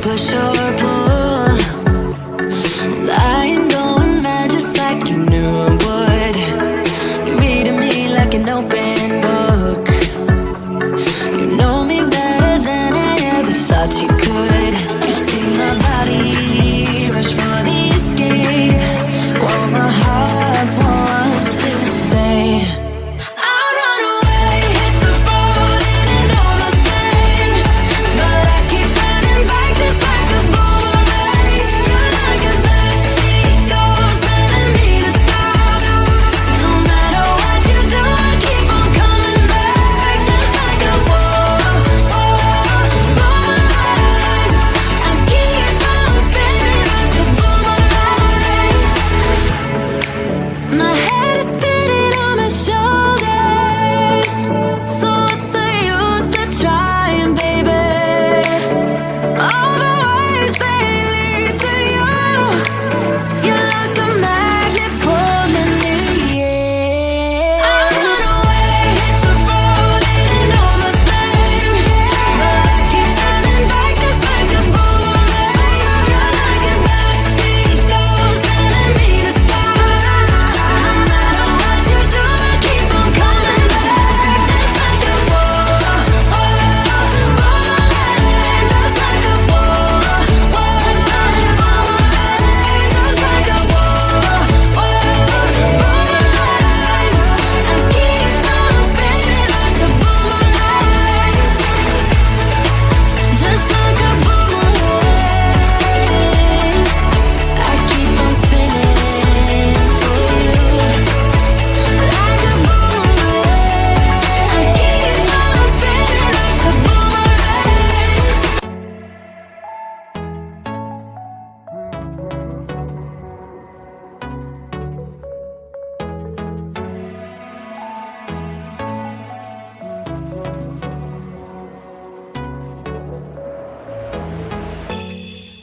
push or pull. And I am going mad just like you knew I would. You're reading me like an open book. You know me better than I ever thought you could. You see my body rush for the escape, while my heart wants to stay.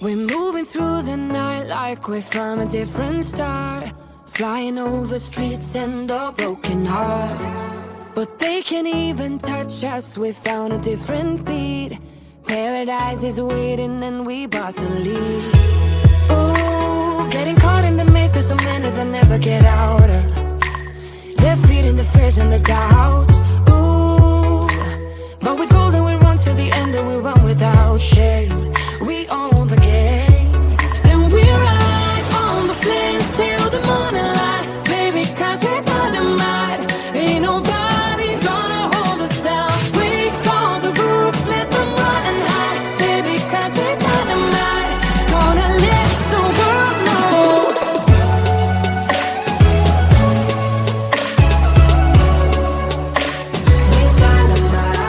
We're moving through the night like we're from a different star, flying over streets and our broken hearts. But they can't even touch us, we found a different beat. Paradise is waiting and we bought the lead. Ooh, getting caught in the maze, there's so many that never get out of. They're feeding the fears and the doubts. Ooh, but we're golden, we run to the end and we run without shame. We own the game, and we ride on the flames till the morning light, baby, 'cause we're dynamite. Ain't nobody gonna hold us down. Break all the rules, let them run and hide, baby, 'cause we're dynamite. Gonna let the world know. We're dynamite.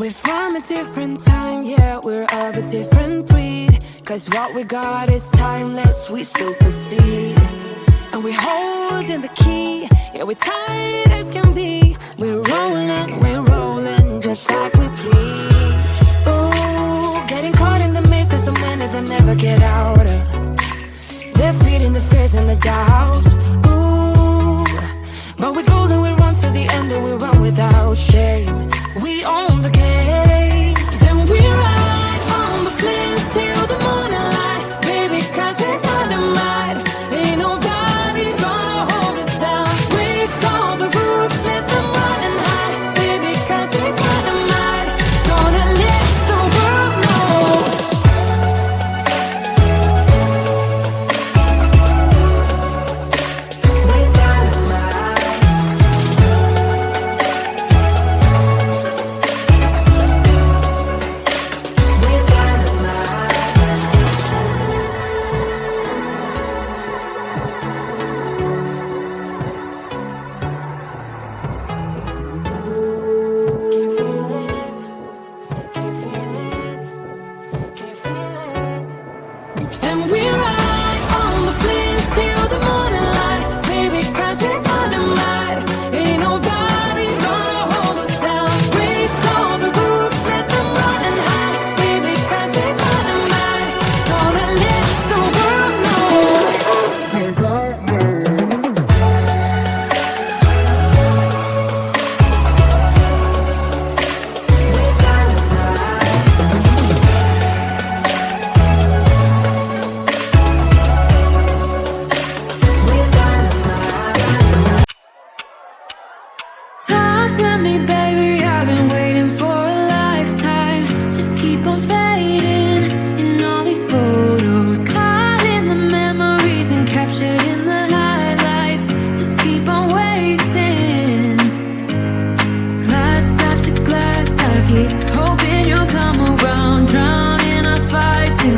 We're from a different time, yeah, we're of a different breed. 'Cause what we got is timeless, we still proceed. And we're holding the key, yeah, we're tight as can be. We're rolling, just like we please. Ooh, getting caught in the maze, there's so many that never get out of. They're feeding the fears and the doubts. Ooh, but we're golden, we run to the end and we run without shame. We own the game, and we ride on the flames till the morning light, baby, 'cause we're dynamite. Ain't nobody gonna hold us down. Break all the rules, let them run and hide, baby, keep hoping you'll come around, drowning our fights in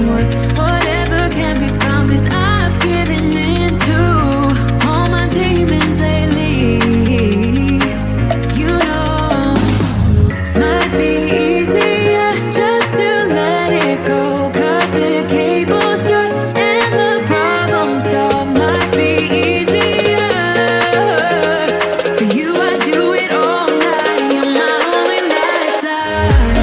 whatever can be found. 'Cause I've given in to all my demons lately. You know, might be easier just to let it go. Cut the cable short and the problem solved. Might be easier for you. I do it all night. You're my only lifeline.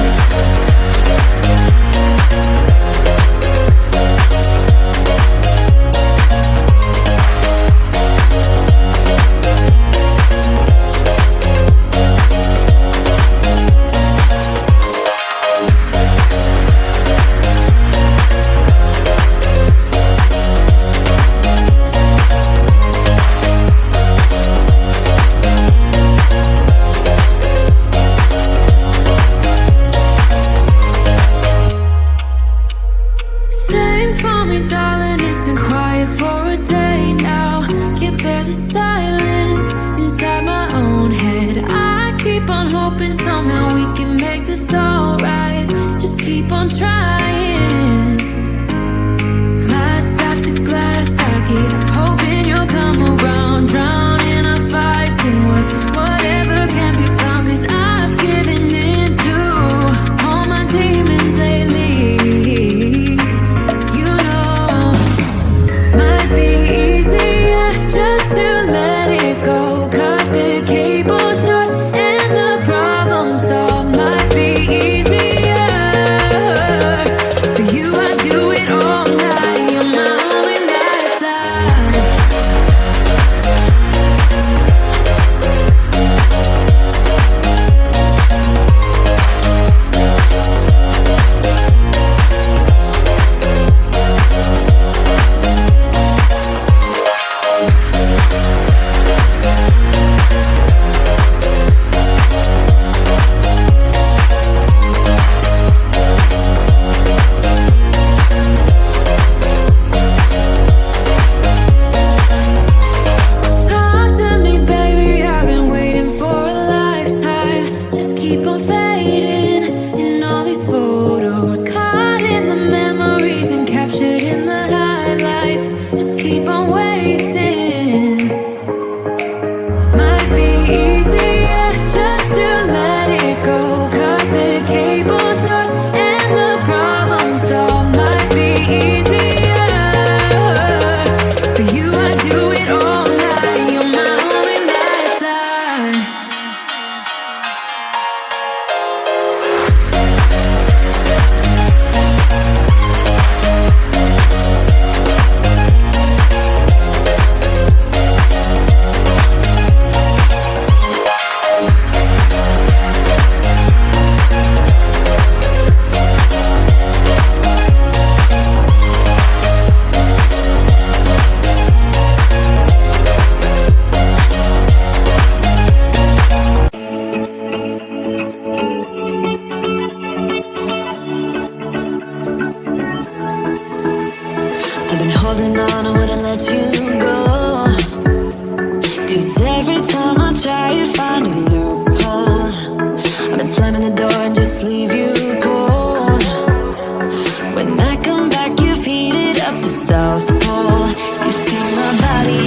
Say, call me darling, it's been quiet for a day now. Can't bear the silence inside my own head. I keep on hoping somehow we can make this alright. Just keep on trying. Glass after glass, I keep hoping you'll come around, drowning our fights in whatever can be found. 'Cause I've given in to all my demons lately. You know, might be easier just to let it go. Cut the cable short and the problem solved. Might be easier for you. I do it all night. You're my only lifeline. Talk to me, baby, I've been waiting for a lifetime. Just keep on fading in all these photos, caught in the memories and captured in the highlights. Just keep on wasting. Might be easier just to let it go. Cut the cable short and the problem solved. Might be easier for you. I do it all night. You're my only lifeline. I've been holding on, I wouldn't let you go. 'Cause every time I try, you find a loophole. I've been slamming the door and just leave you cold. When I come back, you've heated up the South Pole. You see my body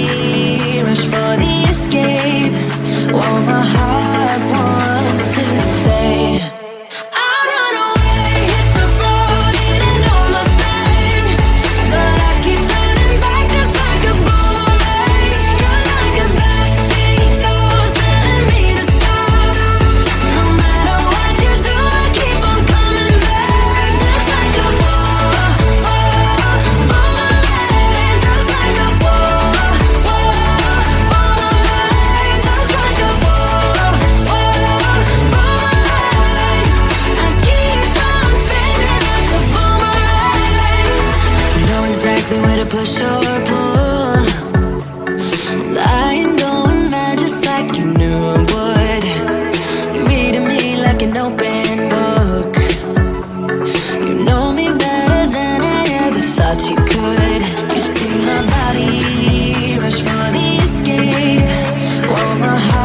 rush for the escape, while my heart wants to stay. I run away, hit the road, in an Mustang, but I keep turning back just like a boomerang. You're like a backseat ghost telling me to stop. No matter what you do, I keep on coming back, just like a boomerang, just like a boomerang, just like a boomerang. I keep on spinning like a boomerang. Know exactly where to push or pull. I'm going mad just like you knew I would. You're reading me like an open book. You know me better than I ever thought you could. You see my body rush for the escape, while my heart